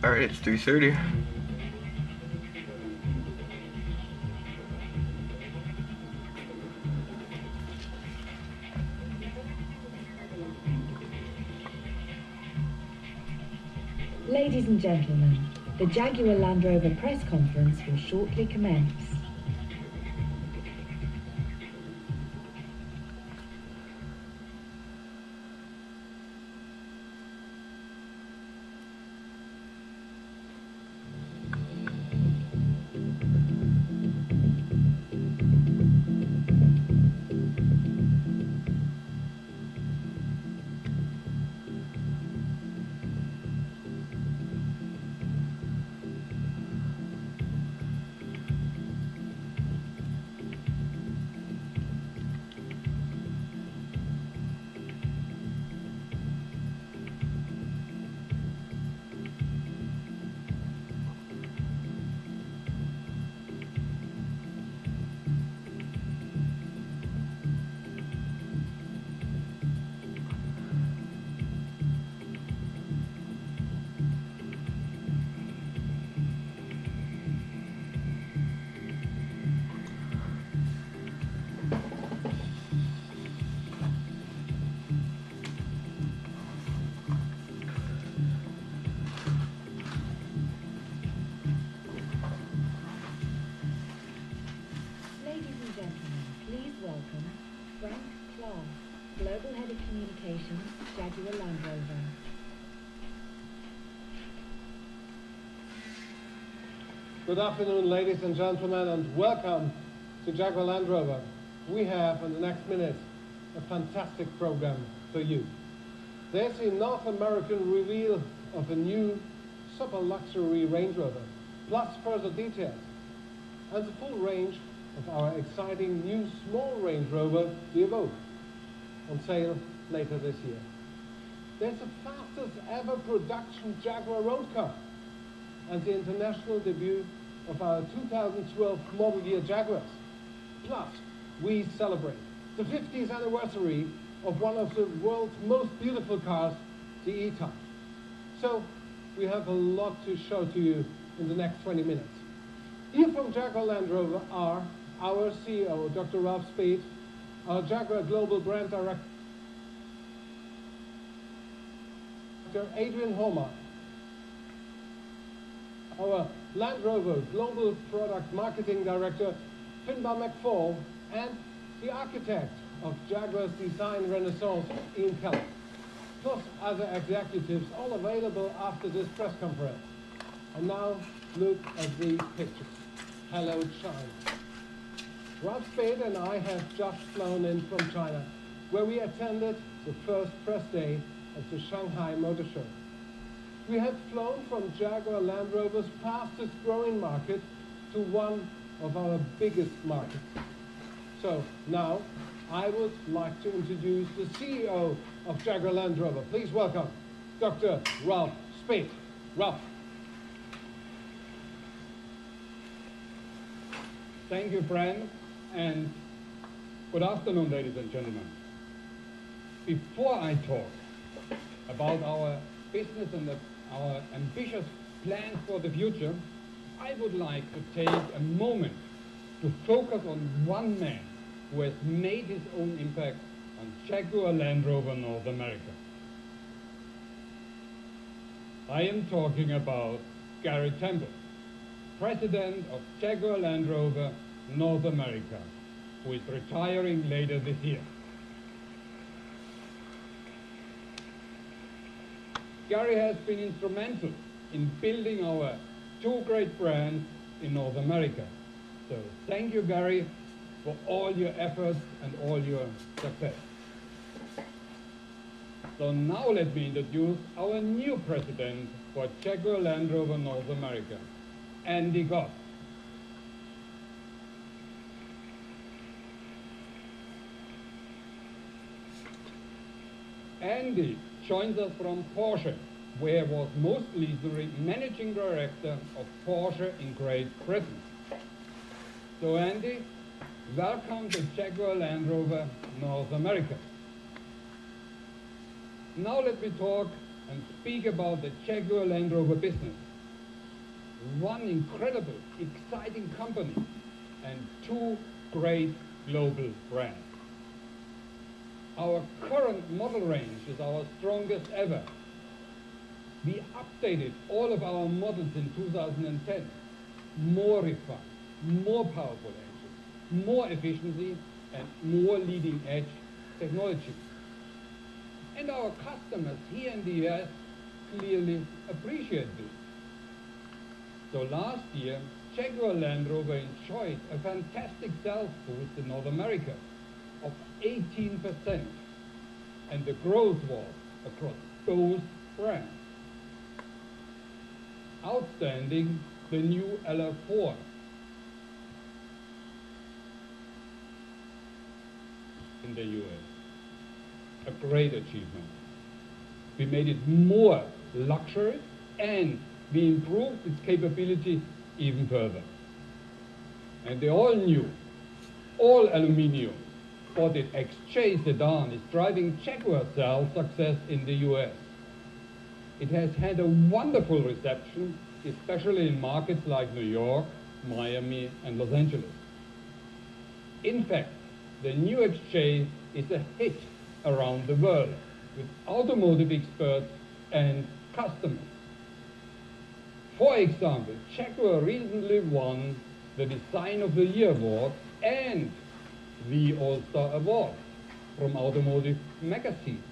Alright, it's 3:30. Ladies and gentlemen, the Jaguar Land Rover press conference will shortly commence. Global Head of Communications, Jaguar Land Rover. Good afternoon, ladies and gentlemen, and welcome to Jaguar Land Rover. We have, in the next minute, a fantastic program for you. There's a North American reveal of a new super luxury Range Rover, plus further details, and the full range of our exciting new small Range Rover, the Evoque, on sale later this year. There's the fastest ever production Jaguar road car and the international debut of our 2012 model year Jaguars. Plus, we celebrate the 50th anniversary of one of the world's most beautiful cars, the E-Type. So, we have a lot to show to you in the next 20 minutes. Here from Jaguar Land Rover are our CEO, Dr. Ralph Speed, our Jaguar Global Brand Director, Adrian Homer, our Land Rover Global Product Marketing Director, Finbar McFall, and the architect of Jaguar's design renaissance, Ian Keller, plus other executives, all available after this press conference. And now, look at these pictures. Hello, China. Ralph Spade and I have just flown in from China, where we attended the first press day of the Shanghai Motor Show. We have flown from Jaguar Land Rover's fastest growing market to one of our biggest markets. So now I would like to introduce the CEO of Jaguar Land Rover. Please welcome Dr. Ralph Spade. Ralph. Thank you, Frank, and good afternoon, ladies and gentlemen. Before I talk about our business and our ambitious plans for the future, I would like to take a moment to focus on one man who has made his own impact on Jaguar Land Rover North America. I am talking about Gary Temple, President of Jaguar Land Rover North America, who is retiring later this year. Gary has been instrumental in building our two great brands in North America. So thank you, Gary, for all your efforts and all your success. So now let me introduce our new president for Jaguar Land Rover North America, Andy Goss. Andy joins us from Porsche, where he was most recently managing director of Porsche in Great Britain. So Andy, welcome to Jaguar Land Rover North America. Now let me talk and speak about the Jaguar Land Rover business. one incredible, exciting company, and two great global brands. Our current model range is our strongest ever. We updated all of our models in 2010. More refined, more powerful engines, more efficiency, and more leading-edge technology. And our customers here in the US clearly appreciate this. So last year, Jaguar Land Rover enjoyed a fantastic sales boost in North America of 18%, and the growth was across both brands. Outstanding, the new LR4. In the US. A great achievement. We made it more luxury and we improved its capability even further. And the all-new, all-aluminium sported XJ sedan is driving Jaguar sales success in the US. It has had a wonderful reception, especially in markets like New York, Miami, and Los Angeles. In fact, the new XJ is a hit around the world with automotive experts and customers. For example, Jaguar recently won the Design of the Year award and the All-Star Award from Automotive Magazine.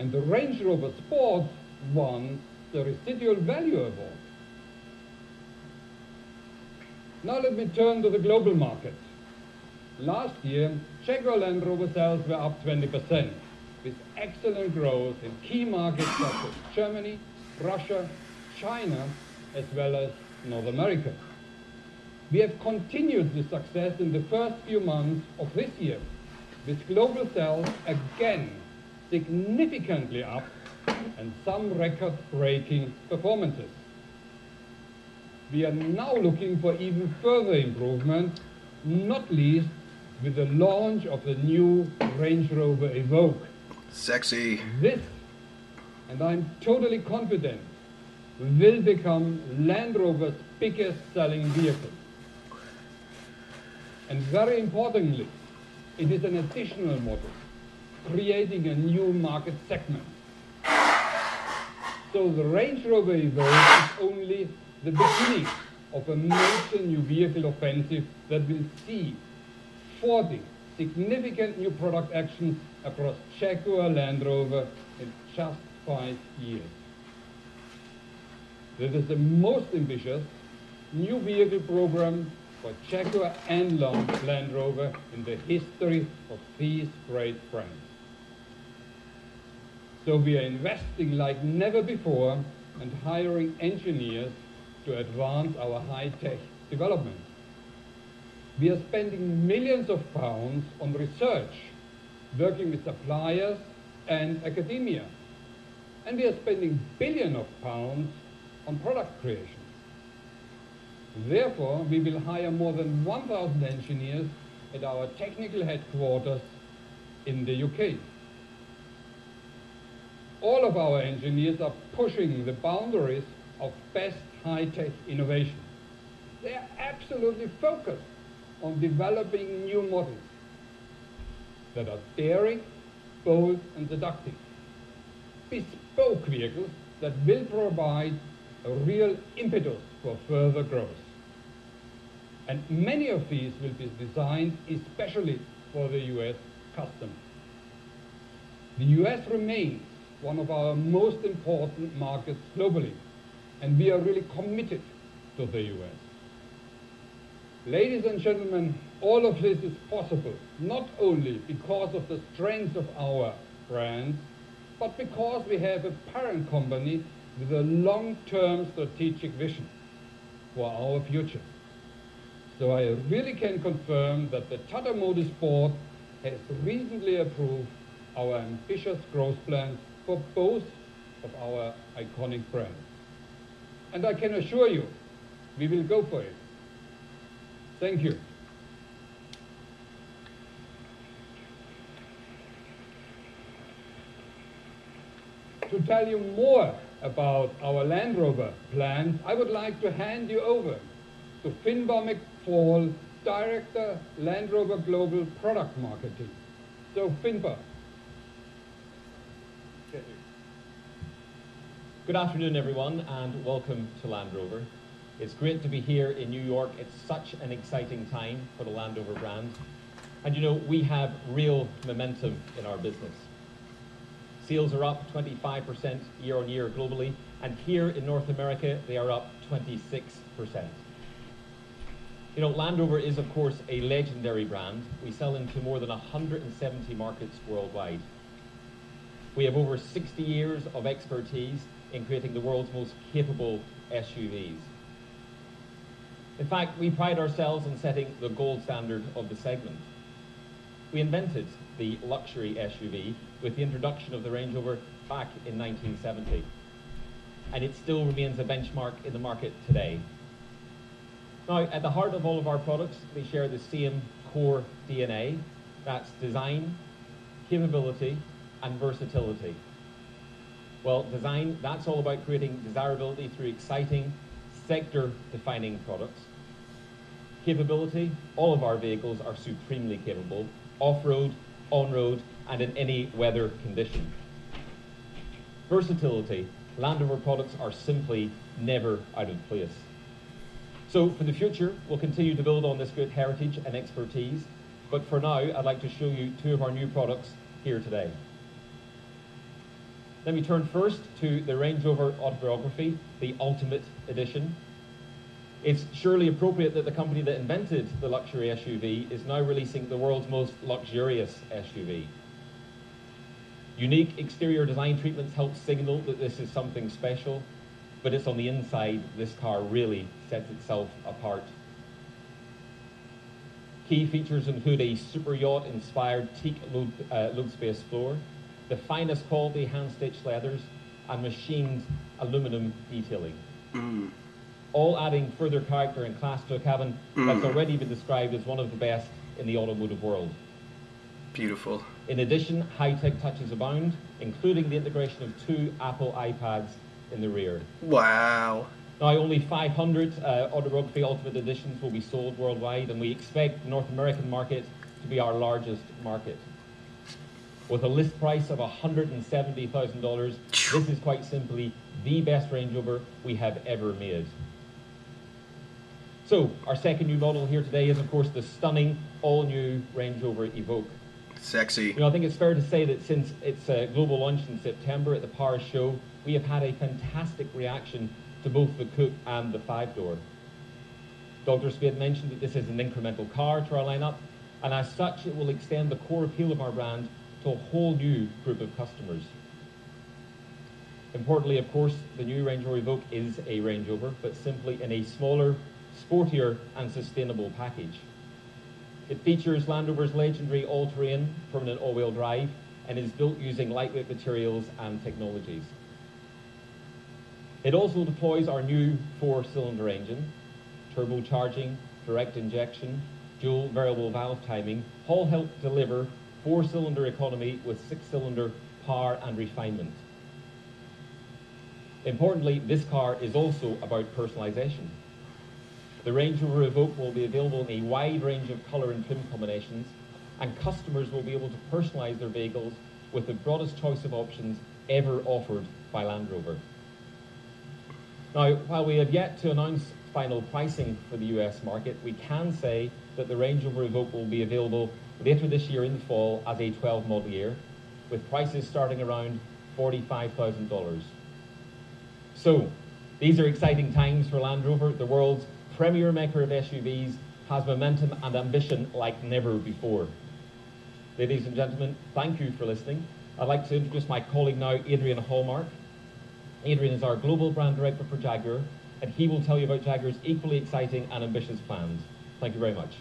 And the Range Rover Sport won the Residual Value Award. Now let me turn to the global market. Last year, Jaguar Land Rover sales were up 20%, with excellent growth in key markets such as Germany, Russia, China, as well as North America. We have continued this success in the first few months of this year, with global sales again significantly up and some record-breaking performances. We are now looking for even further improvement, not least with the launch of the new Range Rover Evoque. Sexy. This, and I'm totally confident, will become Land Rover's biggest selling vehicle. And very importantly, it is an additional model, creating a new market segment. So the Range Rover Evoque is only the beginning of a major new vehicle offensive that will see 40 significant new product actions across Jaguar Land Rover in just 5 years. This is the most ambitious new vehicle program for Jaguar and Land Rover in the history of these great brands. So we are investing like never before and hiring engineers to advance our high-tech development. We are spending millions of pounds on research, working with suppliers and academia. And we are spending billions of pounds on product creation. Therefore, we will hire more than 1,000 engineers at our technical headquarters in the UK. All of our engineers are pushing the boundaries of best high-tech innovation. They are absolutely focused on developing new models that are daring, bold, and seductive. Bespoke vehicles that will provide a real impetus for further growth. And many of these will be designed especially for the US customer. The US remains one of our most important markets globally, and we are really committed to the US. Ladies and gentlemen, all of this is possible not only because of the strength of our brands, but because we have a parent company with a long-term strategic vision for our future. So I really can confirm that the Tata Motors Board has recently approved our ambitious growth plans for both of our iconic brands. And I can assure you, we will go for it. Thank you. To tell you more about our Land Rover plans, I would like to hand you over to Finbar McFall, Director, Land Rover Global Product Marketing. So, Finbar. Good afternoon, everyone, and welcome to Land Rover. It's great to be here in New York. It's such an exciting time for the Land Rover brand. And you know, we have real momentum in our business. Sales are up 25% year on year globally, and here in North America, they are up 26%. You know, Land Rover is, of course, a legendary brand. We sell into more than 170 markets worldwide. We have over 60 years of expertise in creating the world's most capable SUVs. In fact, we pride ourselves on setting the gold standard of the segment. We invented the luxury SUV with the introduction of the Range Rover back in 1970. And it still remains a benchmark in the market today. Now, at the heart of all of our products, they share the same core DNA. That's design, capability, and versatility. Well, design, that's all about creating desirability through exciting, sector-defining products. Capability, all of our vehicles are supremely capable, off-road, on-road, and in any weather condition. Versatility, Land Rover products are simply never out of place. So for the future, we'll continue to build on this great heritage and expertise, but for now, I'd like to show you two of our new products here today. Let me turn first to the Range Rover Autobiography, the Ultimate Edition. It's surely appropriate that the company that invented the luxury SUV is now releasing the world's most luxurious SUV. Unique exterior design treatments help signal that this is something special, but it's on the inside this car really sets itself apart. Key features include a super yacht-inspired teak load space floor, the finest quality hand-stitched leathers, and machined aluminum detailing. All adding further character and class to a cabin that's already been described as one of the best in the automotive world. Beautiful. In addition, high-tech touches abound, including the integration of 2 Apple iPads in the rear. Wow. Now, only 500 Autobiography Ultimate Editions will be sold worldwide, and we expect the North American market to be our largest market. With a list price of $170,000, this is quite simply the best Range Rover we have ever made. So, our second new model here today is, of course, the stunning, all-new Range Rover Evoque. Sexy. You know, I think it's fair to say that since its global launch in September at the Paris show, we have had a fantastic reaction to both the coupe and the 5-door. Dr. Spade mentioned that this is an incremental car to our lineup, and as such, it will extend the core appeal of our brand to a whole new group of customers. Importantly, of course, the new Range Rover Evoque is a Range Rover, but simply in a smaller, sportier, and sustainable package. It features Land Rover's legendary all-terrain permanent all-wheel drive and is built using lightweight materials and technologies. It also deploys our new 4-cylinder engine, turbocharging, direct injection, dual variable valve timing, all help deliver 4-cylinder economy with 6-cylinder power and refinement. Importantly, this car is also about personalization. The Range Rover Evoque will be available in a wide range of colour and trim combinations, and customers will be able to personalise their vehicles with the broadest choice of options ever offered by Land Rover. Now, while we have yet to announce final pricing for the US market, we can say that the Range Rover Evoque will be available later this year in the fall as a 12 model year, with prices starting around $45,000. So, these are exciting times for Land Rover. The world's premier maker of SUVs has momentum and ambition like never before. Ladies and gentlemen, thank you for listening. I'd like to introduce my colleague now, Adrian Hallmark. Adrian is our global brand director for Jaguar, and he will tell you about Jaguar's equally exciting and ambitious plans. Thank you very much.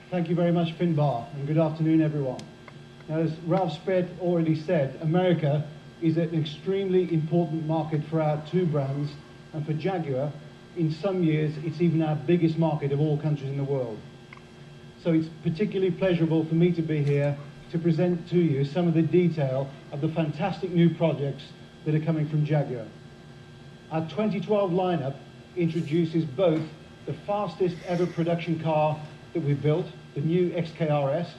Thank you very much, Finbar, and good afternoon, everyone. Now, as Ralph Speth already said, America is an extremely important market for our two brands, and for Jaguar, in some years, it's even our biggest market of all countries in the world. So it's particularly pleasurable for me to be here to present to you some of the detail of the fantastic new projects that are coming from Jaguar. Our 2012 lineup introduces both the fastest ever production car that we've built, the new XKRS,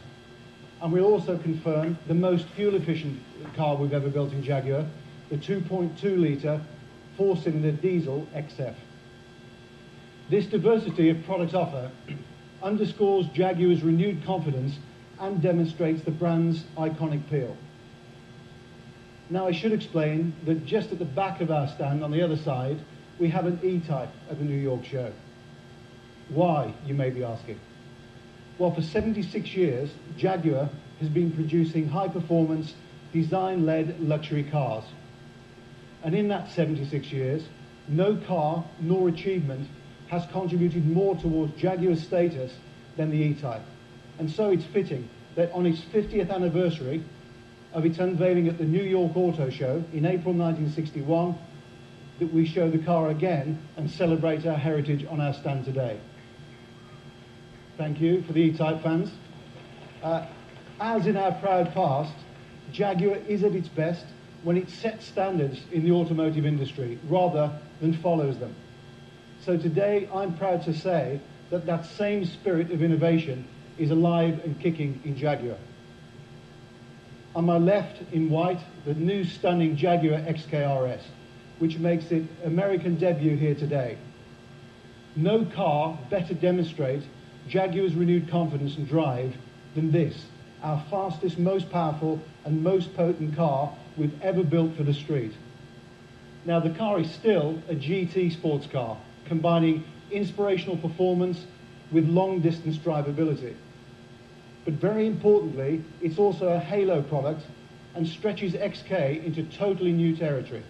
and we'll also confirm the most fuel efficient car we've ever built in Jaguar, the 2.2 litre 4-cylinder diesel XF. This diversity of product offer underscores Jaguar's renewed confidence and demonstrates the brand's iconic appeal. Now I should explain that just at the back of our stand on the other side, we have an E-Type at the New York show. Why, you may be asking? Well, for 76 years, Jaguar has been producing high-performance, design-led luxury cars. And in that 76 years, no car nor achievement has contributed more towards Jaguar's status than the E-Type. And so it's fitting that on its 50th anniversary of its unveiling at the New York Auto Show in April 1961, that we show the car again and celebrate our heritage on our stand today. Thank you for the E-Type fans. As in our proud past, Jaguar is at its best when it sets standards in the automotive industry rather than follows them. So today I'm proud to say that that same spirit of innovation is alive and kicking in Jaguar. On my left in white, the new stunning Jaguar XKRS, which makes its American debut here today. No car better demonstrates Jaguar's renewed confidence and drive than this, our fastest, most powerful and most potent car we've ever built for the street. Now the car is still a GT sports car, combining inspirational performance with long distance drivability. But very importantly, it's also a halo product and stretches XK into totally new territory.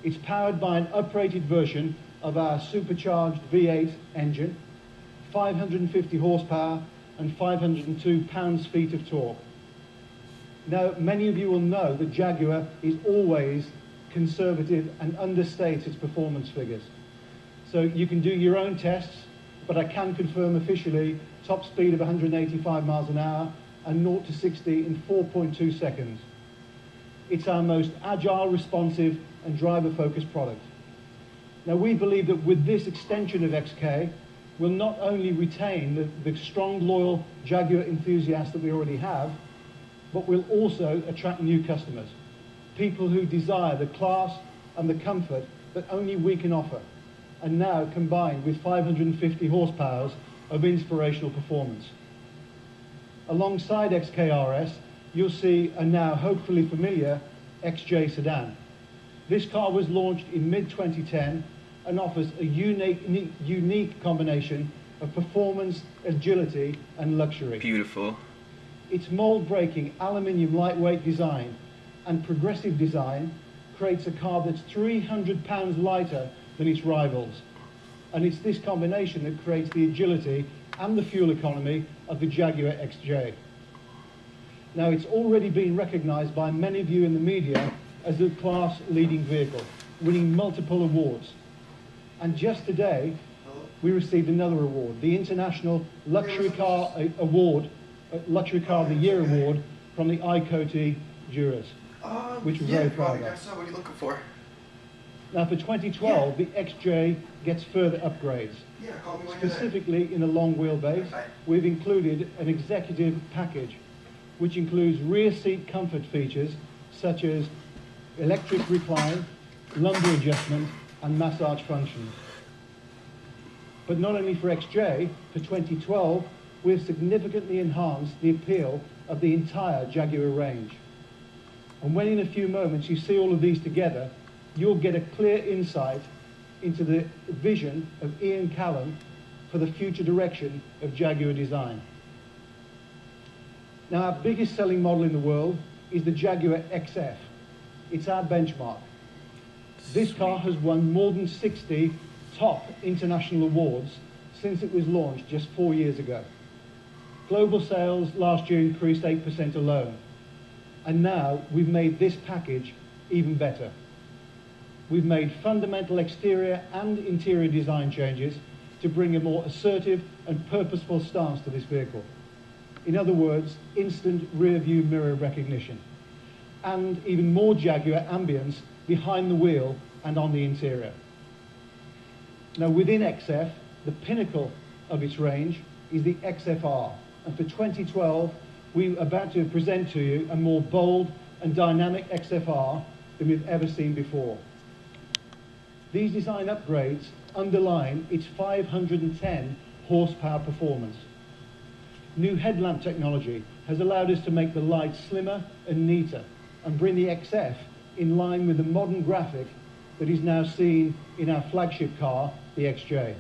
It's powered by an uprated version of our supercharged V8 engine, 550 horsepower and 502 pounds-feet of torque. Now, many of you will know that Jaguar is always conservative and understates its performance figures. So you can do your own tests, but I can confirm officially top speed of 185 miles an hour and 0 to 60 in 4.2 seconds. It's our most agile, responsive and driver-focused product. Now we believe that with this extension of XK, we'll not only retain the strong, loyal Jaguar enthusiasts that we already have, but we'll also attract new customers, people who desire the class and the comfort that only we can offer, and now combined with 550 horsepower of inspirational performance. Alongside XKRS, you'll see a now hopefully familiar XJ sedan. This car was launched in mid-2010 and offers a unique combination of performance, agility and luxury. Beautiful. Its mold-breaking aluminium lightweight design and progressive design creates a car that's 300 pounds lighter than its rivals. And it's this combination that creates the agility and the fuel economy of the Jaguar XJ. Now, it's already been recognized by many of you in the media as a class-leading vehicle, winning multiple awards. And just today, we received another award, the International Luxury Car Award, Luxury Car of the Year Award from the ICOTY jurors, which we're very proud of. What are you looking for? Now for 2012, the XJ gets further upgrades. Specifically in the long wheelbase, we've included an executive package, which includes rear seat comfort features such as electric recline, lumbar adjustment and massage functions. But not only for XJ, for 2012, we've significantly enhanced the appeal of the entire Jaguar range. And when in a few moments you see all of these together, you'll get a clear insight into the vision of Ian Callum for the future direction of Jaguar design. Now, our biggest selling model in the world is the Jaguar XF. It's our benchmark. This car has won more than 60 top international awards since it was launched just 4 years ago. Global sales last year increased 8% alone. And now we've made this package even better. We've made fundamental exterior and interior design changes to bring a more assertive and purposeful stance to this vehicle. In other words, instant rear view mirror recognition. And even more Jaguar ambience behind the wheel and on the interior. Now within XF, the pinnacle of its range is the XFR. And for 2012, we're about to present to you a more bold and dynamic XFR than we've ever seen before. These design upgrades underline its 510 horsepower performance. New headlamp technology has allowed us to make the light slimmer and neater and bring the XF in line with the modern graphic that is now seen in our flagship car, the XJ.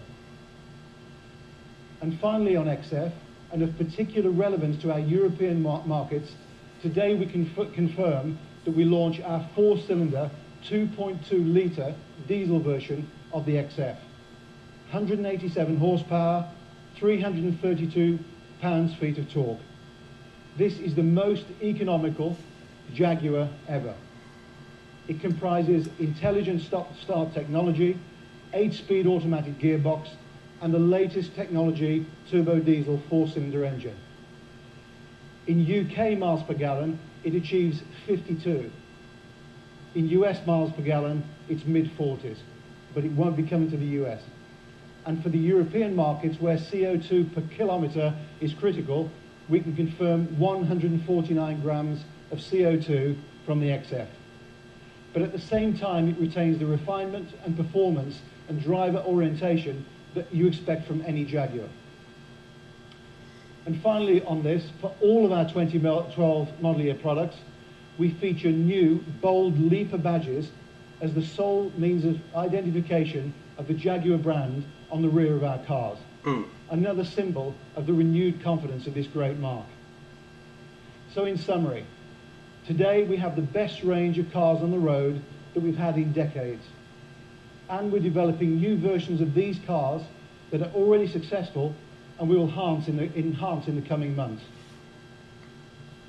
And finally on XF, and of particular relevance to our European markets, today we can confirm that we launch our 4-cylinder 2.2 litre diesel version of the XF. 187 horsepower, 332 pounds-feet of torque. This is the most economical Jaguar ever. It comprises intelligent stop-start technology, 8-speed automatic gearbox, and the latest technology turbo diesel 4-cylinder engine. In UK miles per gallon, it achieves 52. In US miles per gallon, it's mid-40s, but it won't be coming to the US. And for the European markets, where CO2 per kilometre is critical, we can confirm 149 grams of CO2 from the XF. But at the same time, it retains the refinement and performance and driver orientation that you expect from any Jaguar. And finally on this, for all of our 2012 model year products, we feature new bold leaper badges as the sole means of identification of the Jaguar brand on the rear of our cars. Another symbol of the renewed confidence of this great marque. So in summary, today we have the best range of cars on the road that we've had in decades. And we're developing new versions of these cars that are already successful and we will enhance in the coming months.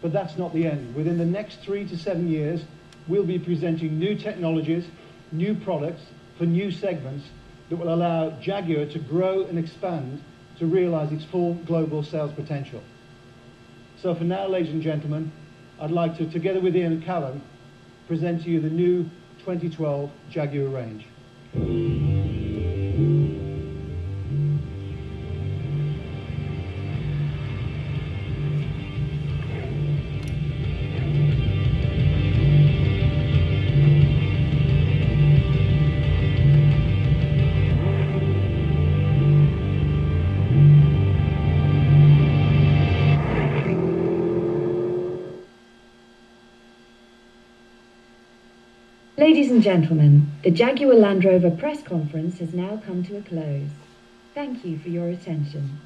But that's not the end. Within the next 3 to 7 years, we'll be presenting new technologies, new products for new segments that will allow Jaguar to grow and expand to realize its full global sales potential. So for now, ladies and gentlemen, I'd like to, together with Ian and Callum, present to you the new 2012 Jaguar range. Ladies and gentlemen, the Jaguar Land Rover press conference has now come to a close. Thank you for your attention.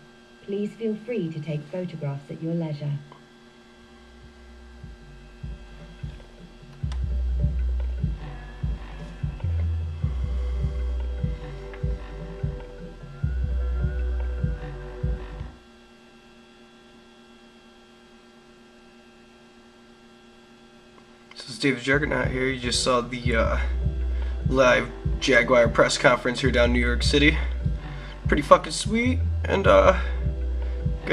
Please feel free to take photographs at your leisure. This is David Juggernaut here. You just saw the live Jaguar press conference here down in New York City. Pretty fucking sweet, and gotta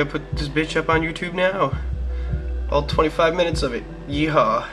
put this bitch up on YouTube now. All 25 minutes of it. Yeehaw.